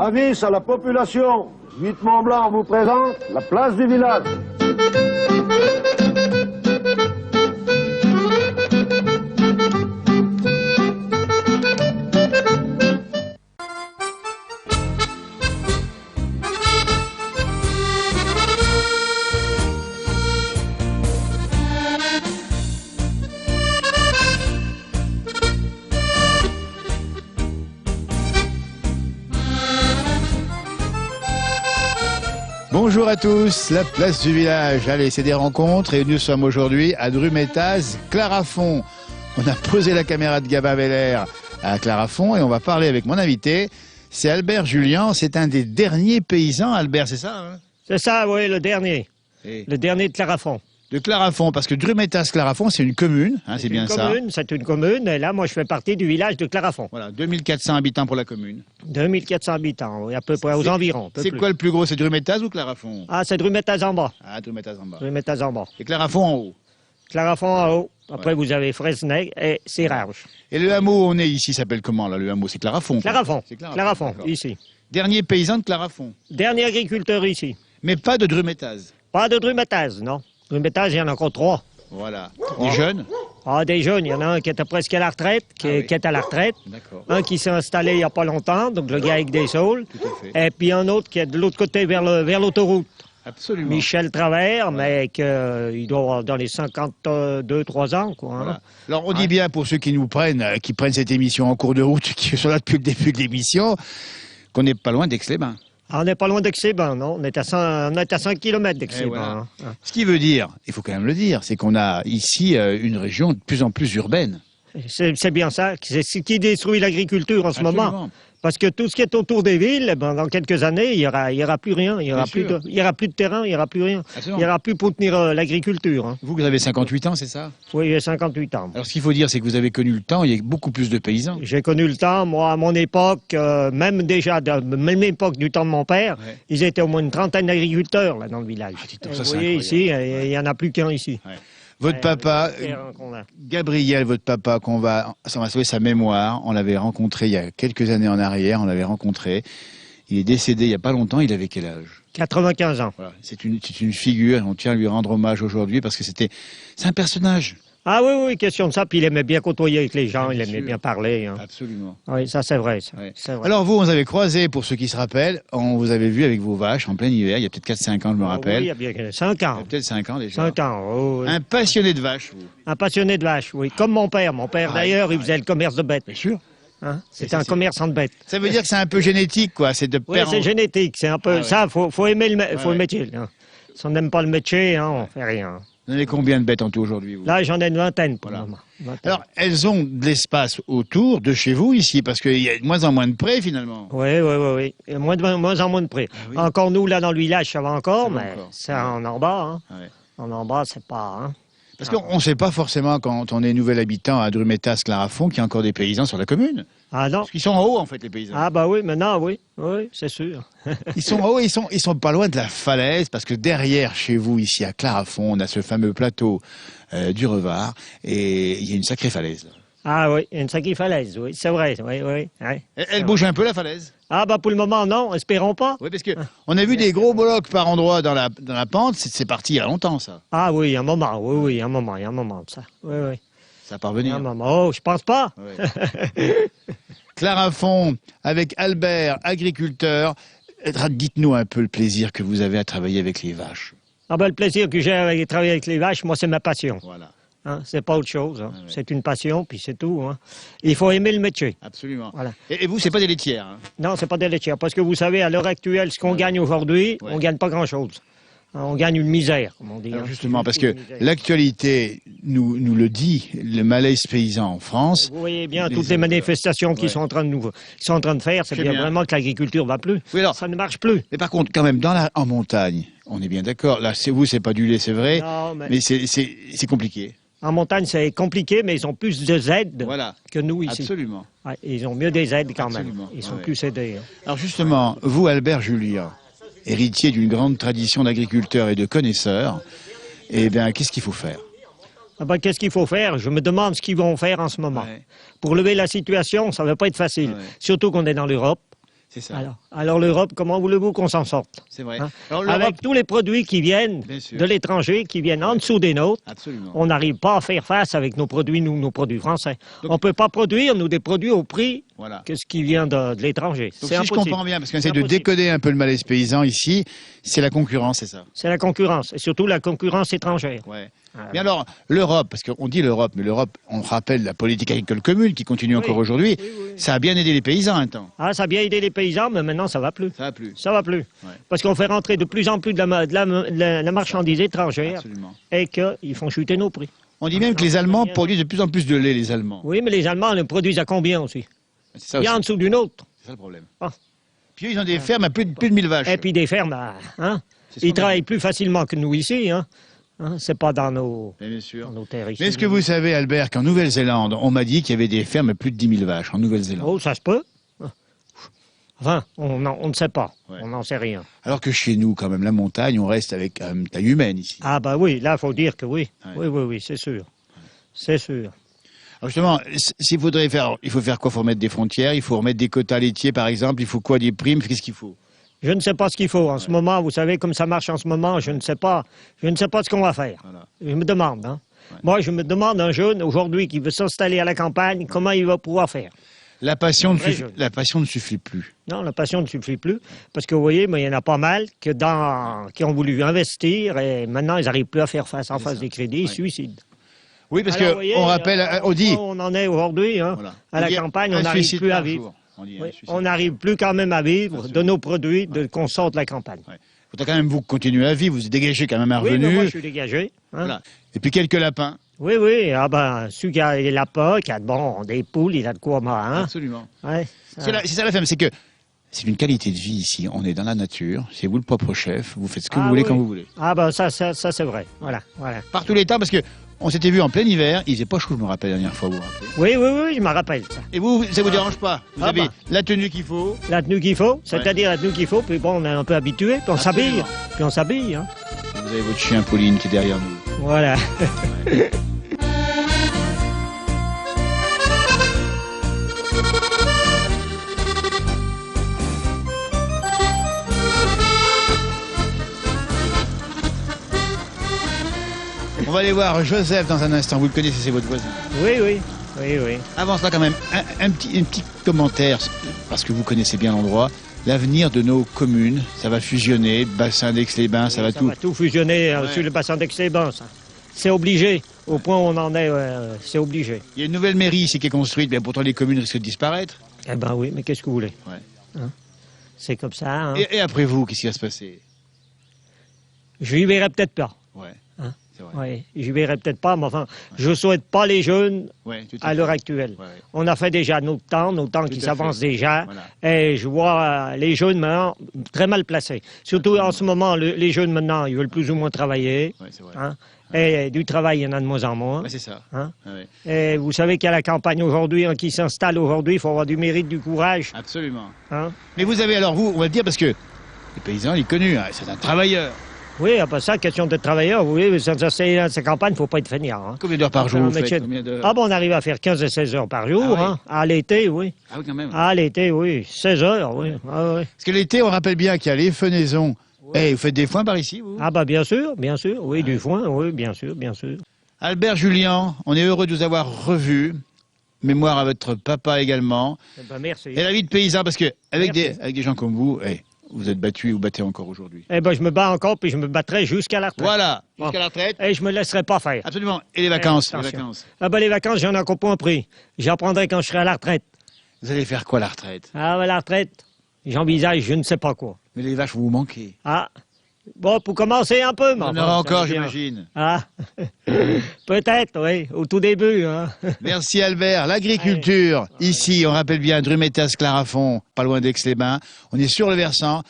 Avis à la population, 8 Mont-Blanc vous présente la place du village. Bonjour à tous, la place du village. Allez, c'est des rencontres et nous sommes aujourd'hui à Drumettaz, Clarafond. On a posé la caméra de Gabin Belair à Clarafond et on va parler avec mon invité. C'est Albert Julien, c'est un des derniers paysans. Albert, c'est ça hein? C'est ça, oui, le dernier. Le dernier de Clarafond. De Clarafond, parce que Drumettaz, Clarafond, c'est une commune, hein, c'est bien ça. C'est une commune, et là, moi, je fais partie du village de Clarafond. Voilà, 2400 habitants pour la commune. 2400 habitants, oui, à peu près, aux environs. C'est quoi le plus gros, c'est Drumettaz ou Clarafond? Ah, c'est Drumettaz en bas. Ah, Drumettaz en bas. Drumettaz en bas. Et Clarafond en haut? Clarafond en haut. Après, vous avez Fresnay et Sirarge. Et le hameau où on est ici s'appelle comment, là, le hameau? C'est Clarafond? Clarafond. C'est Clarafond, ici. Dernier paysan de Clarafond? Dernier agriculteur ici. Mais pas de Drumettaz? Pas de Drumettaz, non. Drumettaz, il y en a encore 3. Voilà. Des jeunes? Ah, des jeunes. Il y en a un qui était presque à la retraite, qui est à la retraite. D'accord. Un qui s'est installé il n'y a pas longtemps, donc le gars avec des saules. Tout à fait. Et puis un autre qui est de l'autre côté vers l'autoroute. Absolument. Michel Travers, mais qu'il doit avoir dans les 52-3 ans. Quoi, hein. Voilà. Alors on dit bien pour ceux qui nous prennent, qui prennent cette émission en cours de route, qui sont là depuis le début de l'émission, qu'on n'est pas loin d'Aix-les-Bains. On n'est pas loin d'Aix-les-Bains, non? On est à 5 km d'Aix-les-Bains. Voilà. Hein. Ce qui veut dire, il faut quand même le dire, c'est qu'on a ici une région de plus en plus urbaine. C'est bien ça. C'est ce qui détruit l'agriculture en ce moment. Parce que tout ce qui est autour des villes, ben, dans quelques années, il y aura plus rien. Il y aura plus de terrain, il n'y aura plus rien. Absolument. Il n'y aura plus pour tenir l'agriculture. Hein. Vous avez 58 ans, c'est ça? Oui, j'ai 58 ans. Alors ce qu'il faut dire, c'est que vous avez connu le temps, il y a beaucoup plus de paysans. J'ai connu le temps, moi, à mon époque, même déjà, même époque du temps de mon père, ils étaient au moins une trentaine d'agriculteurs là dans le village. Vous voyez ici, il n'y en a plus qu'un ici. Ouais. Votre papa, Gabriel, votre papa, ça m'a sauvé sa mémoire, on l'avait rencontré il y a quelques années en arrière, il est décédé il n'y a pas longtemps, il avait quel âge? 95 ans. Voilà. C'est une figure, on tient à lui rendre hommage aujourd'hui parce que c'est un personnage. Ah oui, question de ça, puis il aimait bien côtoyer avec les gens, il aimait bien parler. Hein. Absolument. Oui, ça c'est vrai, ça. Ouais. C'est vrai. Alors vous, on vous avez croisé, pour ceux qui se rappellent, on vous avait vu avec vos vaches en plein hiver, il y a peut-être 4-5 ans, je me rappelle. Oui, il y a bien 5 ans. Peut-être 5 ans déjà. 5 ans, oh, oui. Un passionné de vaches, vous. Un passionné de vaches, oui. Comme mon père. Mon père, d'ailleurs, il faisait le commerce de bêtes. Bien sûr. Hein? C'était un commerçant de bêtes. Ça veut dire que c'est un peu génétique, quoi. C'est de Oui, père c'est génétique. C'est un peu ça. Faut aimer le métier. Ouais. Hein. Si on n'aime pas le métier, hein, on fait rien. Vous en avez combien de bêtes en tout aujourd'hui, vous? Là, j'en ai une vingtaine pour le moment. Alors, elles ont de l'espace autour de chez vous, ici, parce qu'il y a de moins en moins de prés, finalement. Oui. Il y a moins en moins de prés. Ah, oui. Encore, nous, là, dans le village, ça va encore, Ça va mais encore. c'est en bas. Hein. Ouais. En bas, c'est pas... Hein. Parce qu'on ne sait pas forcément, quand on est nouvel habitant à Drumettaz, Clarafond, qu'il y a encore des paysans sur la commune. Ah non. Parce qu'ils sont en haut, en fait, les paysans. Ah bah oui, maintenant, oui, c'est sûr. Ils sont en haut, ils sont pas loin de la falaise, parce que derrière, chez vous, ici à Clarafond, on a ce fameux plateau du Revard, et il y a une sacrée falaise. Là. Ah oui, une sacrée falaise, oui, c'est vrai, oui. Elle bouge un peu, la falaise? Ah bah pour le moment, non, espérons pas. Oui, parce que on a vu des gros blocs par endroits dans la pente, c'est parti il y a longtemps, ça. Ah oui, un moment, il y a un moment de ça. Oui. Ça va parvenir. Un moment, oh, je pense pas. Ouais. Clarafond, avec Albert, agriculteur. Dites-nous un peu le plaisir que vous avez à travailler avec les vaches. Ah ben, le plaisir que j'ai à travailler avec les vaches, moi, c'est ma passion. Voilà. Hein, c'est pas autre chose. Hein. Ouais. C'est une passion, puis c'est tout. Hein. Il faut aimer le métier. Absolument. Voilà. Et vous, c'est pas des laitières, hein? Non, c'est pas des laitières. Parce que vous savez, à l'heure actuelle, ce qu'on gagne aujourd'hui, on gagne pas grand-chose. Hein, on gagne une misère, comme on dit. Alors hein. justement, parce que l'actualité nous le dit, le malaise paysan en France. Vous voyez bien toutes les manifestations qui sont en train de faire, c'est bien vraiment que l'agriculture va plus. Oui, alors, ça ne marche plus. Mais par contre, quand même, en montagne, on est bien d'accord. Là, c'est pas du lait, c'est vrai. Non, mais c'est compliqué. En montagne, c'est compliqué, mais ils ont plus de aides que nous ici. Absolument. Ouais, ils ont mieux des aides quand Absolument. même. Ils sont plus aidés. Hein. Alors justement, vous, Albert Julien, héritier d'une grande tradition d'agriculteurs et de connaisseurs, eh bien, qu'est-ce qu'il faut faire? Ah ben, qu'est-ce qu'il faut faire? Je me demande ce qu'ils vont faire en ce moment. Ouais. Pour lever la situation, ça ne va pas être facile. Ouais. Surtout qu'on est dans l'Europe. C'est ça. Alors l'Europe, comment voulez-vous qu'on s'en sorte? C'est vrai. Hein? Alors, Avec tous les produits qui viennent Bien sûr. de l'étranger, qui viennent en dessous des nôtres, Absolument. on n'arrive pas à faire face avec nos produits, nos produits français. Donc- On ne peut pas produire, nous, des produits au prix Voilà. que ce qui vient de l'étranger. Donc C'est si je impossible. comprends bien, parce qu'on essaie C'est de impossible. décoder un peu le malaise paysan ici, c'est la concurrence, c'est ça? C'est la concurrence, et surtout la concurrence étrangère. Ouais. Ah, Mais alors, l'Europe, parce qu'on dit l'Europe, mais l'Europe, on rappelle la politique agricole commune qui continue encore aujourd'hui, oui, oui. ça a bien aidé les paysans un temps. Ah, ça a bien aidé les paysans, mais maintenant ça va plus. Ça a plu. Ça va plus. Ouais. Parce qu'on fait rentrer de plus en plus de la marchandise étrangère Absolument. et qu'ils font chuter nos prix. On dit même que les Allemands produisent de plus en plus de lait, les Allemands. Oui, mais les Allemands le produisent à combien aussi? C'est ça, Il y a en aussi. dessous d'une autre. C'est ça le problème. Ah. Puis eux, ils ont des fermes à plus de 1000 vaches. Et puis des fermes, hein? C'est ce qu'on Ils a travaillent dit. plus facilement que nous ici, hein? C'est pas dans nos Bien sûr. terres ici. Mais est-ce que vous savez, Albert, qu'en Nouvelle-Zélande, on m'a dit qu'il y avait des fermes à plus de 10 000 vaches en Nouvelle-Zélande. Oh, ça se peut. Enfin, on ne sait pas. Ouais. On n'en sait rien. Alors que chez nous, quand même, la montagne, on reste avec une taille humaine ici. Ah bah oui, là, il faut dire que oui. Ouais. Oui, c'est sûr. C'est sûr. Alors justement, s'il faudrait faire, il faut faire quoi? Il faut remettre des frontières, il faut remettre des quotas laitiers, par exemple, il faut quoi? Des primes, qu'est-ce qu'il faut? Je ne sais pas ce qu'il faut en ce moment. Vous savez, comme ça marche en ce moment, je ne sais pas. Je ne sais pas ce qu'on va faire. Voilà. Je me demande. Hein. Ouais. Moi, je me demande un jeune aujourd'hui qui veut s'installer à la campagne, comment il va pouvoir faire. La passion, Très jeune. la passion ne suffit plus. Non, la passion ne suffit plus. Parce que vous voyez, il y en a pas mal qui ont voulu investir et maintenant ils n'arrivent plus à faire face ça. des crédits, ils Ouais. se suicident. Oui, parce Alors, que vous voyez, on rappelle, on dit, on en est aujourd'hui, hein, voilà. à la On dit campagne, un on n'arrive suicide plus à par vivre. jour. On dit un Oui, suicide on par n'arrive plus quand même à vivre de Absolument. nos produits qu'on sort de la campagne. jour. Il faudra quand même vous continuer à vivre, vous dégagez quand même un Oui, revenu. mais moi je suis dégagé. Hein. Voilà. Et puis quelques lapins. Oui, ah ben, celui qui a les lapins, qui a des poules, il a de quoi, moi, hein. Absolument. Ouais, C'est ça la femme, c'est que c'est une qualité de vie ici. On est dans la nature, c'est vous le propre chef, vous faites ce que vous voulez oui. quand vous voulez. Ah ben, ça c'est vrai. Voilà. Par tous les temps, parce que on s'était vu en plein hiver, il faisait pas chaud, je me rappelle la dernière fois, vous vous rappelez. Oui, je me rappelle ça. Et vous, ça vous dérange pas? Vous Ah avez bah. la tenue qu'il faut. La tenue qu'il faut, c'est-à-dire la tenue qu'il faut, puis bon, on est un peu habitué, puis on s'habille. Absolument. Hein. Vous avez votre chien Pauline qui est derrière nous. Voilà. On va aller voir Joseph dans un instant. Vous le connaissez, c'est votre voisin. Oui. Avant cela, quand même, un petit commentaire, parce que vous connaissez bien l'endroit. L'avenir de nos communes, ça va fusionner, bassin d'Aix-les-Bains, ça va tout. Ça va tout fusionner sur le bassin d'Aix-les-Bains, ça. C'est obligé. Au point où on en est, c'est obligé. Il y a une nouvelle mairie ici qui est construite, bien pourtant les communes risquent de disparaître. Eh ben oui, mais qu'est-ce que vous voulez? Ouais. C'est comme ça, hein. Et après vous, qu'est-ce qui va se passer? Je n'y verrai peut-être pas. Ouais. Hein? C'est vrai. Oui, j'y verrai peut-être pas, mais enfin, je souhaite pas les jeunes Ouais, tout à fait. l'heure actuelle. Ouais. On a fait déjà nos temps Tout qui à s'avancent fait. déjà, Voilà. et je vois les jeunes maintenant très mal placés. Surtout en ce moment, les jeunes maintenant, ils veulent plus ou moins travailler, Ouais, c'est vrai. hein, et du travail, il y en a de moins en moins. Ouais, c'est ça. Hein. Ouais. Et vous savez qu'il y a la campagne aujourd'hui, qui s'installe aujourd'hui, il faut avoir du mérite, du courage. Absolument. Hein. Mais vous avez alors, vous, on va le dire, parce que les paysans, il est connu, hein, c'est un travailleur. Oui, après ça, question de travailleur, vous voyez, cette campagne, il ne faut pas être feignard. Hein. Combien d'heures par jour Un vous faites? métier- Combien d'heures? Ah bon, on arrive à faire 15 et 16 heures par jour, Ah oui. hein. À l'été, oui. Ah oui, quand même. À l'été, oui. 16 heures, oui. Ah, oui. Parce que l'été, on rappelle bien qu'il y a les fenaisons. Eh, vous faites des foins par ici, vous? Ah bah bien sûr, oui, du foin, oui, bien sûr. Albert Julien, on est heureux de vous avoir revu. Mémoire à votre papa également. Eh ben, merci. Et la vie de paysan, parce que avec Merci. des gens comme vous, vous êtes battu et vous battez encore aujourd'hui. Eh ben, je me bats encore, puis je me battrai jusqu'à la retraite. Voilà, Bon. jusqu'à la retraite. Et je me laisserai pas faire. Absolument. Et les vacances, les attention. vacances. Ah ben, les vacances, j'en ai encore pas pris. J'en prendrai quand je serai à la retraite. Vous allez faire quoi la retraite? Ah, ben, la retraite, j'envisage je ne sais pas quoi. Mais les vaches, vous manquez. Ah, bon, pour commencer un peu, mais On en enfin, aura ça encore, veut dire- j'imagine. Ah, peut-être, oui, au tout début. Hein. Merci Albert. L'agriculture, ici, on rappelle bien, Drumetas, Clarafond, pas loin d'Aix-les-Bains. On est sur le versant,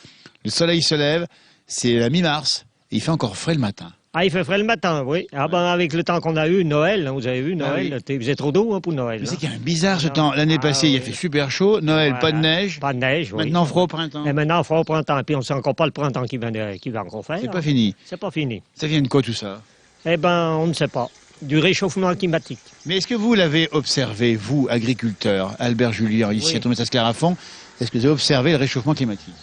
le soleil se lève, c'est la mi-mars, et il fait encore frais le matin. Ah, il fait frais le matin, oui. Ah ben, avec le temps qu'on a eu, Noël, hein, vous avez vu, Ah Noël, il faisait trop d'eau hein, pour Noël. Mais c'est hein. qu'il y a un bizarre ce temps. L'année Ah, passée, il a oui. fait super chaud. Noël, pas de Voilà. neige. Pas de neige, oui. Maintenant, froid au printemps. Et maintenant, froid au printemps. Et puis, on ne sait encore pas le printemps qui va encore faire. C'est pas fini. C'est pas fini. Ça vient de quoi tout ça? Eh ben, on ne sait pas. Du réchauffement climatique. Mais est-ce que vous l'avez observé, vous, agriculteur, Albert Julien, ici Oui. à Drumetas Clarafond? est-ce que vous avez observé le réchauffement climatique?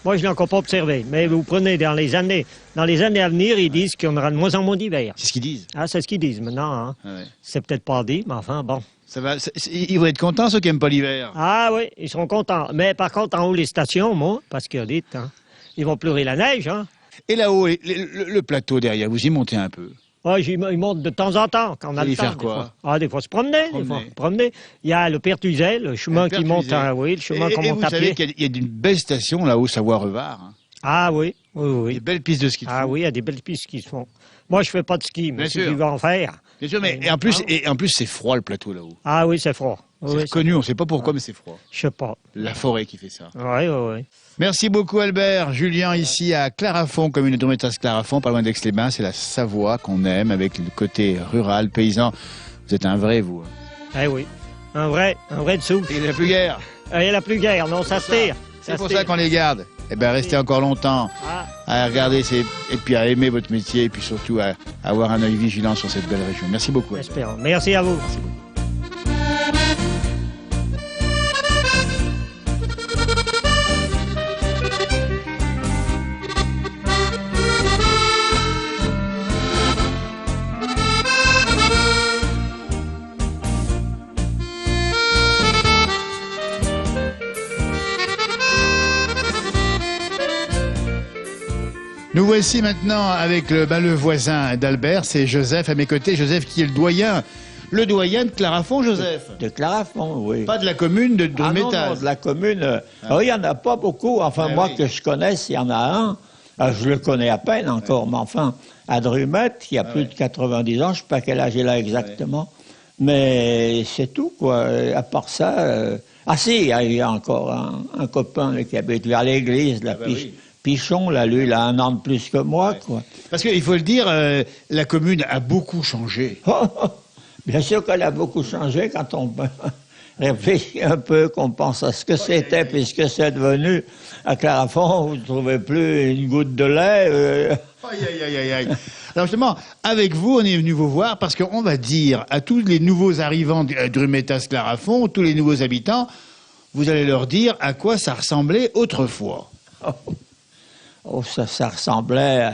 Moi, je ne l'ai encore pas observé. Mais vous prenez dans les années à venir, ils disent qu'il y en aura de moins en moins d'hiver. C'est ce qu'ils disent. Ah, c'est ce qu'ils disent maintenant. Hein. Ah ouais. C'est peut-être pas dit, mais enfin, bon. Ça va, ils vont être contents, ceux qui n'aiment pas l'hiver. Ah oui, ils seront contents. Mais par contre, en haut, les stations, moi, parce que dites, hein, ils vont pleurer la neige. Hein. Et là-haut, le plateau derrière, vous y montez un peu. Ouais, ils montent de temps en temps, quand on a le temps. Faire quoi? Des fois se promener, Il y a le Pertuzel, le chemin qui monte, le chemin qu'on monte à pied. Vous savez qu'il y a une belle station là-haut, Savoie-Revard. Hein. Ah oui, oui. Des belles pistes de ski. Ah oui, il y a des belles pistes qui se font. Moi, je fais pas de ski, mais si tu veux en faire. Bien sûr, mais en plus, c'est froid le plateau là-haut. Ah oui, c'est froid. C'est connu, on ne sait pas pourquoi, mais c'est froid. Je sais pas. La forêt qui fait ça. Oui. Merci beaucoup Albert. Julien ici à Clarafond, commune de Drumettaz-Clarafond, pas loin d'Aix-les-Bains. C'est la Savoie qu'on aime avec le côté rural, paysan. Vous êtes un vrai, vous. Eh oui, un vrai de souffle. Et la plus guère. Et la plus guère, non, ça se tire. C'est pour ça qu'on les garde. Eh bien, restez encore longtemps à regarder et puis à aimer votre métier et puis surtout à avoir un œil vigilant sur cette belle région. Merci beaucoup. Espérons. Merci à vous. Merci beaucoup. Nous voici maintenant avec le voisin d'Albert, c'est Joseph à mes côtés. Joseph qui est le doyen de Clarafond, Joseph. De Clarafond, oui. Pas de la commune de Drumettaz. Non, de la commune. Il n'y en a pas beaucoup. Enfin, moi que je connaisse, il y en a un. Je le connais à peine encore, mais enfin, à Drumettaz, il y a plus de 90 ans, je ne sais pas quel âge il a exactement. Mais c'est tout, quoi. À part ça... Ah si, il y a encore un copain là, qui habite vers l'église, Pichon, là, lui, il a 1 an de plus que moi, quoi. Parce qu'il faut le dire, la commune a beaucoup changé. Bien sûr qu'elle a beaucoup changé quand on réfléchit un peu, qu'on pense à ce que c'était, puisque c'est devenu. À Clarafond, vous ne trouvez plus une goutte de lait. Aïe. Alors justement, avec vous, on est venu vous voir parce qu'on va dire à tous les nouveaux arrivants de Drumettaz-Clarafond, tous les nouveaux habitants, vous allez leur dire à quoi ça ressemblait autrefois. Ça ressemblait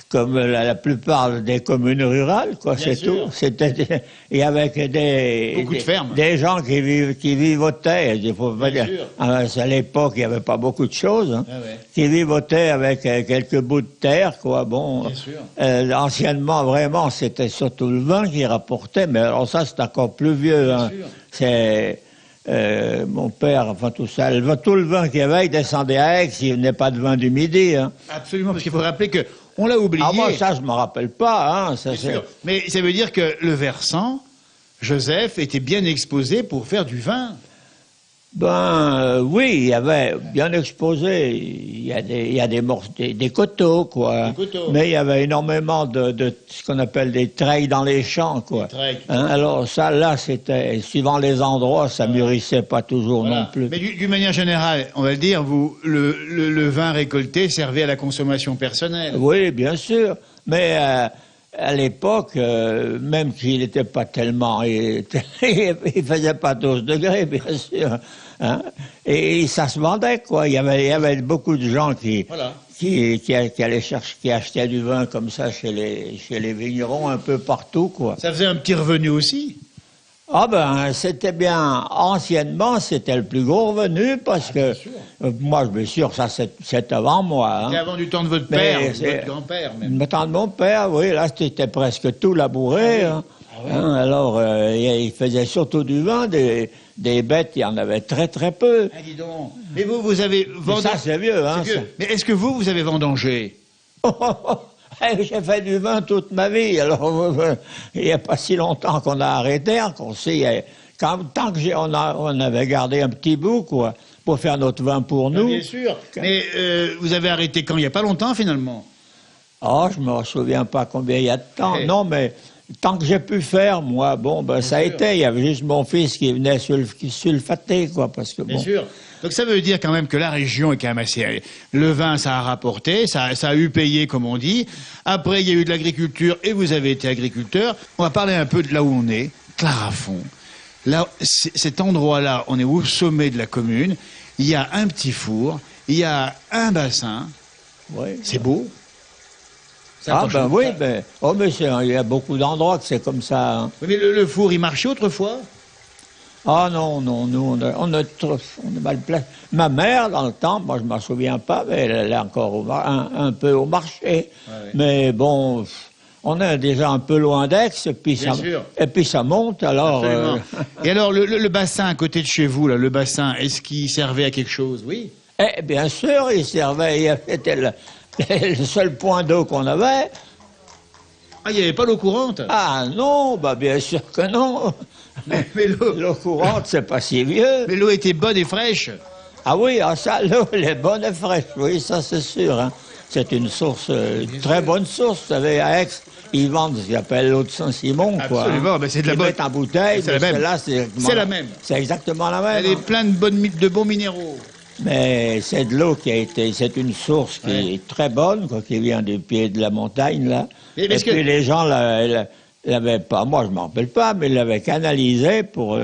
comme la plupart des communes rurales, quoi, c'est tout. C'était, et avec des gens qui vivotaient, il faut pas dire. À l'époque, il n'y avait pas beaucoup de choses, hein, qui vivotaient avec quelques bouts de terre, quoi. Bon, anciennement, vraiment, c'était surtout le vin qui rapportait, mais alors ça, c'est encore plus vieux. Hein. C'est mon père, enfin tout ça, tout le vin qu'il y avait, il descendait à Aix, il venait pas de vin du Midi. Hein. Absolument, parce qu'il faut rappeler que on l'a oublié. Ah moi, ça, je me rappelle pas. Hein, ça, sûr. Mais ça veut dire que le Versant, Joseph, était bien exposé pour faire du vin. Oui, il y avait bien exposé. Il y a des coteaux, quoi. Des coteaux. Mais il y avait énormément de ce qu'on appelle des treilles dans les champs, quoi. Hein, alors ça, là, c'était suivant les endroits, ça mûrissait pas toujours non plus. Mais d'une manière générale, on va le dire, le vin récolté servait à la consommation personnelle. Oui, bien sûr. Mais à l'époque, même s'il n'était pas tellement... Il faisait pas 12 degrés, bien sûr. Hein? Et ça se vendait, quoi. Il y avait beaucoup de gens qui allaient chercher, qui achetaient du vin comme ça chez les vignerons un peu partout, quoi. Ça faisait un petit revenu aussi. Ah ben, c'était bien. Anciennement, c'était le plus gros revenu parce que moi, bien sûr, ça c'est avant moi. Hein. C'était avant du temps de votre père, de votre grand-père même. Le temps de mon père, oui, là, c'était presque tout labouré. Hein. Hein, alors, il faisait surtout du vin, des bêtes, il y en avait très très peu. Ah, dis donc. Mais vous avez vendangé. Ça, c'est vieux, hein. Mais est-ce que vous avez vendangé? J'ai fait du vin toute ma vie, alors il n'y a pas si longtemps qu'on a arrêté, hein, qu'on sait, tant on avait gardé un petit bout, quoi, pour faire notre vin pour nous. Bien sûr, mais vous avez arrêté quand? Il n'y a pas longtemps, finalement? Oh, je me souviens pas combien il y a de temps, non, mais tant que j'ai pu faire, moi, bon, ben ça a été, il y avait juste mon fils qui venait sulfater, quoi, parce que bon... Bien sûr. Donc ça veut dire quand même que la région est quand même assez... Le vin, ça a rapporté, ça a eu payé, comme on dit. Après, il y a eu de l'agriculture et vous avez été agriculteur. On va parler un peu de là où on est, Clarafond. Là, cet endroit-là, on est au sommet de la commune. Il y a un petit four, il y a un bassin. Oui. C'est beau. Ah ben oui, ben, oh, mais il y a beaucoup d'endroits que c'est comme ça. Hein. Oui, mais le four, il marchait autrefois? Ah non, non, nous, on a mal placé. Ma mère, dans le temps, moi je ne m'en souviens pas, mais elle est encore un peu au marché. Ouais. Mais bon, on est déjà un peu loin d'Aix, et puis ça monte, alors... Et alors, le bassin à côté de chez vous, là, le bassin, est-ce qu'il servait à quelque chose? Oui. Eh bien sûr, il servait, c'était le seul point d'eau qu'on avait. Ah, il n'y avait pas l'eau courante? Ah non, bah bien sûr que non. Mais l'eau courante, c'est pas si vieux. Mais l'eau était bonne et fraîche? Ah oui, ah ça, l'eau, elle est bonne et fraîche, oui, ça c'est sûr. Hein. C'est une source, très bonne source. Vous savez, à Aix, ils vendent ce qu'ils appellent l'eau de Saint-Simon, quoi. Absolument, hein. Mais c'est de la bonne. Ils mettent en bouteille, c'est la même. C'est la même. C'est exactement la même. Elle est pleine de bons minéraux. Mais c'est de l'eau qui a été, c'est une source qui est très bonne, quoi, qui vient du pied de la montagne, là. Et puis les gens l'avaient pas, moi je m'en rappelle pas, mais ils l'avaient canalisé pour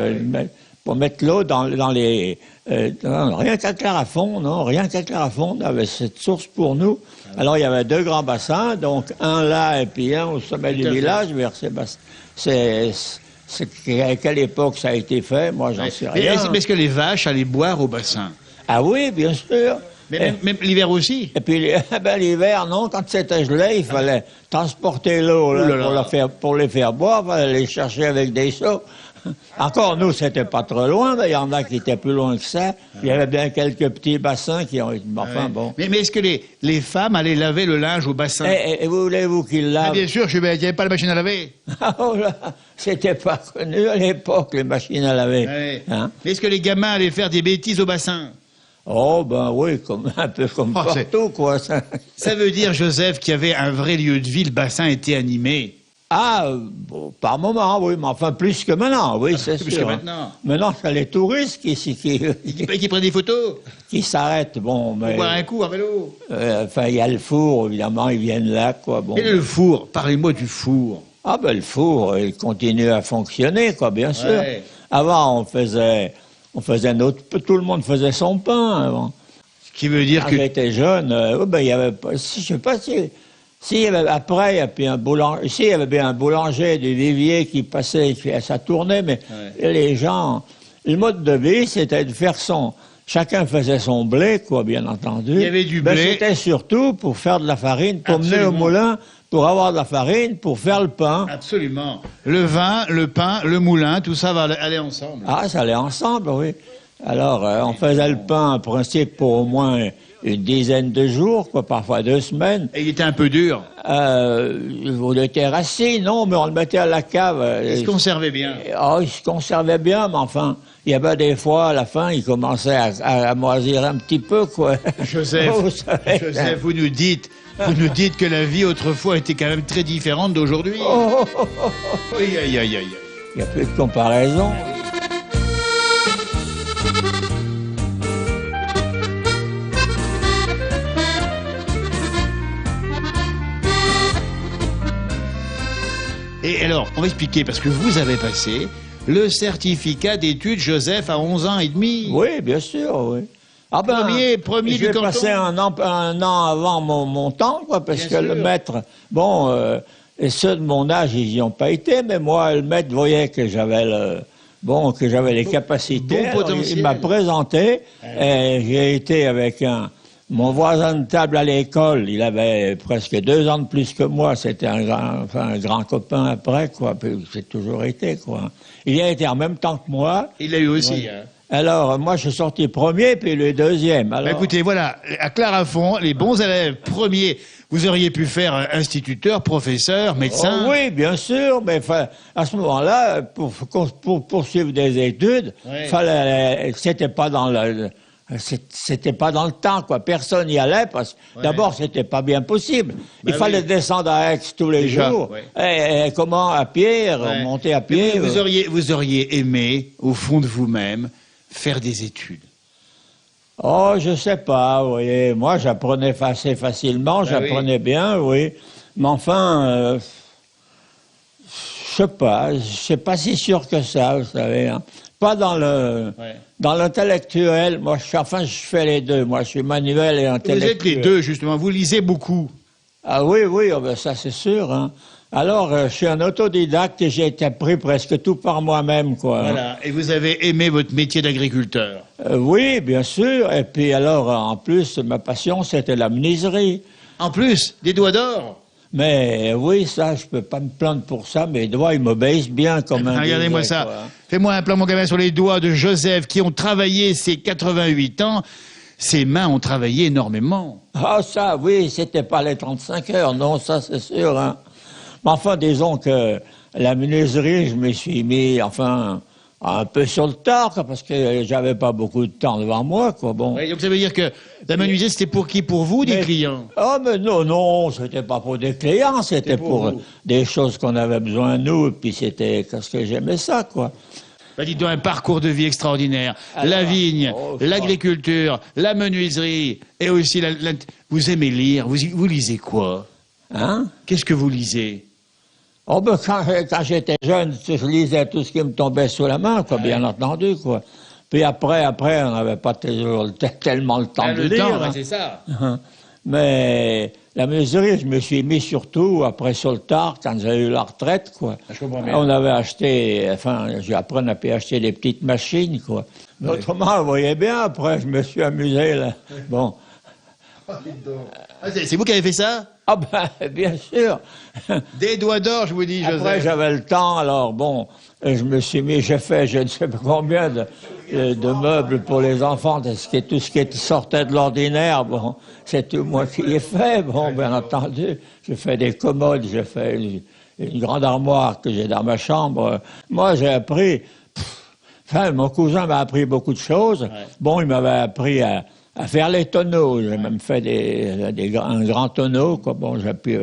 mettre l'eau dans les... rien qu'à Clarafond, non, rien qu'à Clarafond, on avait cette source pour nous. Alors il y avait 2 grands bassins, donc un là et puis un au sommet du village, vers ces bassins. À quelle époque ça a été fait, moi j'en sais rien. Mais est-ce que les vaches allaient boire au bassin? Ah oui, bien sûr. Mais même l'hiver aussi? Et puis l'hiver, non, quand c'était gelé, il fallait transporter l'eau pour les faire boire, il fallait les chercher avec des seaux. Encore, nous, c'était pas trop loin, mais il y en a qui étaient plus loin que ça. Il y avait bien quelques petits bassins qui ont été... Enfin, bon. Mais est-ce que les femmes allaient laver le linge au bassin? Et voulez-vous qu'ils lavent? Bien sûr, il n'y avait pas la machine à laver. Oh là, c'était pas connu à l'époque, les machines à laver. Ouais. Hein? Mais est-ce que les gamins allaient faire des bêtises au bassin? Oh, ben oui, un peu comme partout, quoi. Ça veut dire, Joseph, qu'il y avait un vrai lieu de vie, le bassin était animé. Ah, bon, par moment, oui, mais enfin plus que maintenant, oui, c'est sûr. Plus que maintenant. Maintenant, c'est les touristes qui prennent des photos. Qui s'arrêtent, bon, mais... Pour boire un coup à vélo. Enfin, il y a le four, évidemment, ils viennent là, quoi, bon. Et le four, parlez-moi du four. Ah, ben le four, il continue à fonctionner, quoi, bien sûr. Ouais. Avant, tout le monde faisait son pain, avant. Ce qui veut dire quand j'étais jeune, ben, il y avait pas, je sais pas si il y avait, après, il y a puis un boulanger, ici, il y avait bien un boulanger du Vivier qui passait, ça tournait, mais les gens, le mode de vie, c'était de faire chacun faisait son blé, quoi, bien entendu. Il y avait du blé. C'était surtout pour faire de la farine, pour mener au moulin, pour avoir de la farine, pour faire le pain. Absolument. Le vin, le pain, le moulin, tout ça va aller ensemble. Ah, ça allait ensemble, oui. Alors, on faisait le pain, en principe, pour au moins une dizaine de jours, quoi, parfois 2 semaines. Et il était un peu dur? On était rassis, non, mais on le mettait à la cave. Il se conservait bien? Oh, il se conservait bien, mais enfin, il y avait des fois, à la fin, il commençait à moisir un petit peu, quoi. Joseph, vous nous dites que la vie autrefois était quand même très différente d'aujourd'hui. Oui, aïe, aïe, aïe. Il n'y a plus de comparaison. Et alors, on va expliquer, parce que vous avez passé le certificat d'études Joseph à 11 ans et demi. Oui, bien sûr, oui. Ah ben, premier du canton. J'ai passé un an avant mon temps, quoi, parce bien que sûr. Le maître, bon, et ceux de mon âge, ils n'y ont pas été, mais moi, le maître voyait que j'avais les capacités. Bon potentiel. Il m'a présenté, et j'ai été avec mon voisin de table à l'école, il avait presque 2 ans de plus que moi, c'était un grand copain après, quoi, puis c'est toujours été, quoi. Il y a été en même temps que moi. Il l'a eu aussi, ouais. Hein. Alors, moi, je suis sorti premier, puis le deuxième. Alors... Écoutez, voilà, à Clarafond, les bons élèves premiers, vous auriez pu faire instituteur, professeur, médecin. Oh, oui, bien sûr, mais à ce moment-là, pour poursuivre des études, c'était pas dans c'était pas dans le temps, quoi. Personne n'y allait parce que d'abord, c'était pas bien possible. Il fallait descendre à Aix tous les jours. Et comment à pied, remonter à pied. Vous auriez aimé, au fond de vous-même, faire des études. Oh, je sais pas, vous voyez. Moi, j'apprenais assez facilement, j'apprenais bien, oui. Mais enfin, je je sais pas si sûr que ça, vous savez. Hein. Pas dans l'intellectuel. Moi, je fais les deux. Moi, je suis manuel et intellectuel. Vous êtes les deux, justement. Vous lisez beaucoup. Ah oui, oh ben ça c'est sûr. Hein. Alors, je suis un autodidacte et j'ai été appris presque tout par moi-même, quoi. Voilà. Et vous avez aimé votre métier d'agriculteur? Oui, bien sûr. Et puis alors, en plus, ma passion, c'était la menuiserie. En plus, des doigts d'or? Mais oui, ça, je peux pas me plaindre pour ça. Mes doigts, ils m'obéissent bien comme un. Regardez-moi ça. Quoi. Fais-moi un plan, mon gamin, sur les doigts de Joseph qui ont travaillé ses 88 ans. Ses mains ont travaillé énormément. Ah, ça, oui, c'était pas les 35 heures. Non, ça, c'est sûr. Hein. Mais enfin, disons que la menuiserie, je me suis mis, enfin, un peu sur le tard, parce que j'avais pas beaucoup de temps devant moi, quoi. Bon. Oui, donc ça veut dire que la menuiserie, c'était pour qui? Pour vous, des clients? Ah, mais non, c'était pas pour des clients, c'était pour des choses qu'on avait besoin, nous, et puis c'était parce que j'aimais ça, quoi. Bah, dites donc, un parcours de vie extraordinaire. Alors, la vigne, l'agriculture, la menuiserie, et aussi vous aimez lire. Vous lisez quoi? Hein? Qu'est-ce que vous lisez? Oh, ben, quand j'étais jeune, je lisais tout ce qui me tombait sous la main, quoi, bien entendu, quoi. Puis après, on n'avait pas toujours tellement le temps de lire. Temps, c'est ça. Mais la menuiserie, je me suis mis surtout après sur le tard, quand j'ai eu la retraite, quoi. Je comprends bien. On avait acheté, enfin, après on a pu acheter des petites machines, quoi. Mais autrement, vous voyez bien, après, je me suis amusé, là. Bon. C'est vous qui avez fait ça? Ah ben, bien sûr. Des doigts d'or, je vous dis, Joseph. Après, j'avais le temps, alors bon, je me suis mis, j'ai fait je ne sais pas combien de meubles pour les enfants, tout ce qui sortait de l'ordinaire, bon, c'est tout moi qui l'ai fait, bon, bien entendu. J'ai fait des commodes, j'ai fait une grande armoire que j'ai dans ma chambre. Moi, j'ai appris, enfin, mon cousin m'a appris beaucoup de choses. Ouais. Bon, il m'avait appris à faire les tonneaux. J'ai même fait un grand tonneau, quoi. Bon, j'ai pu,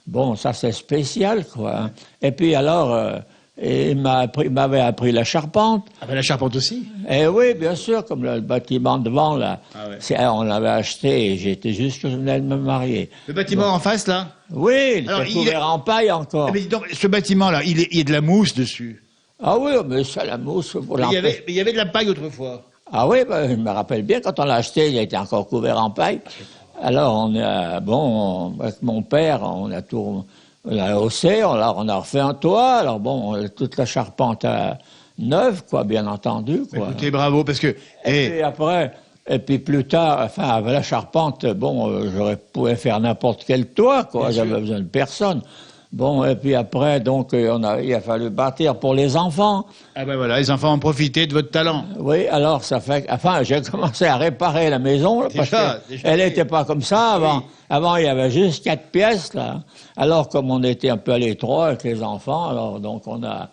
bon, ça c'est spécial, quoi. Hein. Et puis alors, il m'avait appris la charpente. Ah ben la charpente aussi? Eh oui, bien sûr, comme le bâtiment devant, là. Ah ouais. On l'avait acheté, j'étais juste que je venais de me marier. Le bâtiment en face, là? Oui, il était couvert en paille encore. Mais donc, ce bâtiment-là, il y a de la mousse dessus? Ah oui, mais ça, la mousse... Il y avait de la paille autrefois? Ah oui, ben, je me rappelle bien, quand on l'a acheté, il était encore couvert en paille. Alors, avec mon père, on a haussé, on a refait un toit, alors bon, toute la charpente neuve, quoi, bien entendu, quoi. Écoutez, bravo, parce que... Et puis plus tard, enfin, avec la charpente, bon, j'aurais pu faire n'importe quel toit, quoi, j'avais besoin de personne. Bon, et puis après, donc, il a fallu bâtir pour les enfants. Ah ben voilà, les enfants ont profité de votre talent. Oui, alors ça fait... Enfin, j'ai commencé à réparer la maison, là, parce qu'elle n'était pas comme ça avant. Oui. Avant, il y avait juste 4 pièces, là. Alors, comme on était un peu à l'étroit avec les enfants, alors, donc, on a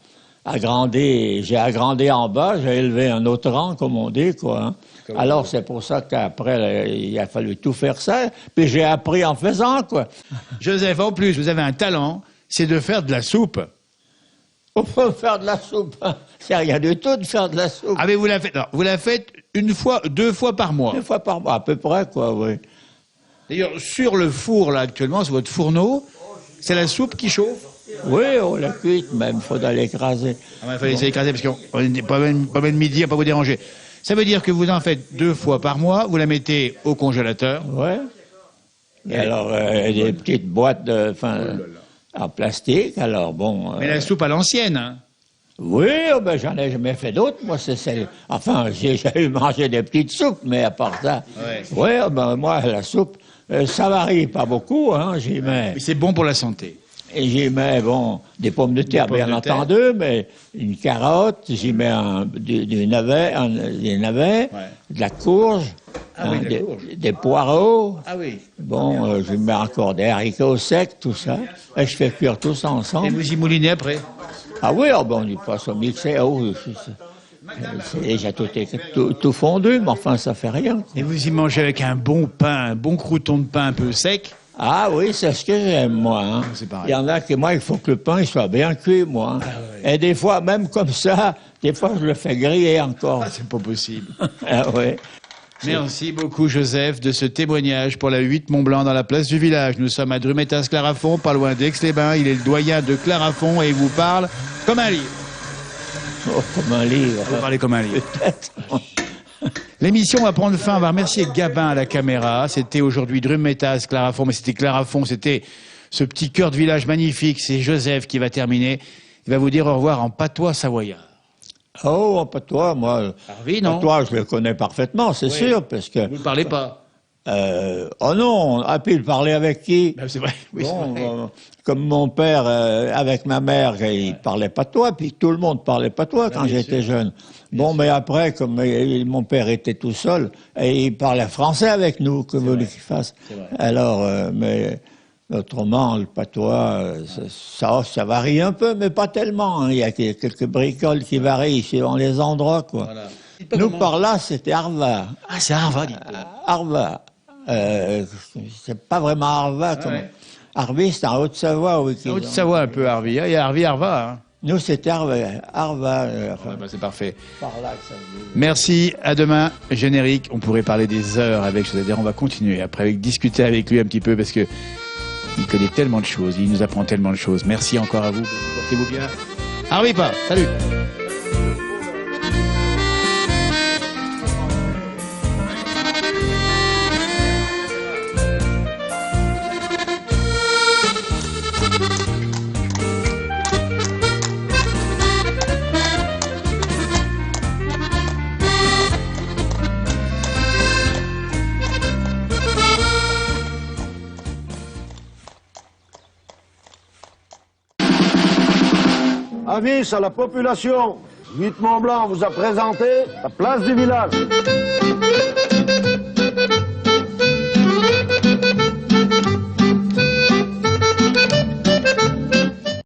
agrandi, j'ai agrandi en bas, j'ai élevé un autre rang, comme on dit, quoi. Hein. Alors, c'est pour ça qu'après, il a fallu tout faire ça. Puis j'ai appris en faisant, quoi. Joseph, en plus, vous avez un talent, c'est de faire de la soupe. On peut faire de la soupe. C'est rien du tout de faire de la soupe. Ah, mais vous la faites une fois, 2 fois par mois. 2 fois par mois, à peu près, quoi, oui. D'ailleurs, sur le four, là, actuellement, sur votre fourneau, c'est la soupe qui chauffe? Oui, on l'a cuite, même, il faudra l'écraser. Ah, il fallait l'écraser, parce qu'on n'est pas même midi, à pas vous déranger. Ça veut dire que vous en faites 2 fois par mois, vous la mettez au congélateur. Oui. Et alors, des petites boîtes en plastique, alors bon... Mais la soupe à l'ancienne, hein? Oui, ben j'en ai jamais fait d'autres, moi, c'est celle... Enfin, j'ai eu mangé des petites soupes, mais à part ça... Oui, ben moi, la soupe, ça varie pas beaucoup, hein, j'y mets... Mais c'est bon pour la santé. Et j'y mets, bon, des pommes de terre, bien entendu, mais une carotte, j'y mets des navets, de la courge, des poireaux. Ah oui. Bon, je mets encore des haricots secs, tout ça. Et je fais cuire tout ça ensemble. Et vous y moulinez après? Ah oui, bon, on passe au mixeur. Oh, c'est déjà tout fondu, mais enfin, ça fait rien. Et vous y mangez avec un bon pain, un bon crouton de pain un peu sec? Ah oui, c'est ce que j'aime, moi. Hein. Il y en a qui, moi, il faut que le pain il soit bien cuit, moi. Hein. Ah, ouais. Et des fois, même comme ça, des fois, je le fais griller encore. Ah, c'est pas possible. Ah oui. Merci beaucoup Joseph de ce témoignage pour la 8 Mont-Blanc dans la place du village. Nous sommes à Drumettaz-Clarafond, pas loin d'Aix-les-Bains. Il est le doyen de Clarafond et il vous parle comme un livre. Oh, comme un livre. Vous parlez comme un livre. Peut-être. L'émission va prendre fin. On va remercier Gabin à la caméra. C'était aujourd'hui Drumettaz-Clarafond, mais c'était Clarafond, c'était ce petit cœur de village magnifique. C'est Joseph qui va terminer. Il va vous dire au revoir en patois savoyard. Oh, pas toi, moi. Harvey, non? Toi, je le connais parfaitement, c'est sûr, parce que. Vous ne parlez pas. Oh non, puis il parlait avec qui? C'est vrai. Oui, Bon, c'est vrai. comme mon père, avec ma mère, il parlait patois, puis tout le monde parlait patois quand j'étais jeune. Bon, mais après, comme mon père était tout seul, et il parlait français avec nous, que vous voulez qu'il fasse. Alors, mais autrement, le patois, ça varie un peu, mais pas tellement. Hein. Il y a quelques bricoles qui varient selon les endroits, quoi. Voilà. Nous, par là, c'était Arva. Ah, c'est Arva, dites Arva. C'est pas vraiment Arva. Comme... Ouais. Arvi, c'est en Haute-Savoie. Oui, Haute-Savoie, un peu Arvi. Il y a Arvi, Arva. Hein. Nous, c'était Arva. Enfin, c'est parfait. Par là que ça Merci, à demain. Générique, on pourrait parler des heures avec, c'est-à-dire on va continuer après avec discuter avec lui un petit peu parce que il connaît tellement de choses, il nous apprend tellement de choses. Merci encore à vous. Portez-vous bien. Arvi pas. Salut. Avis à la population, 8 Mont-Blanc vous a présenté la place du village.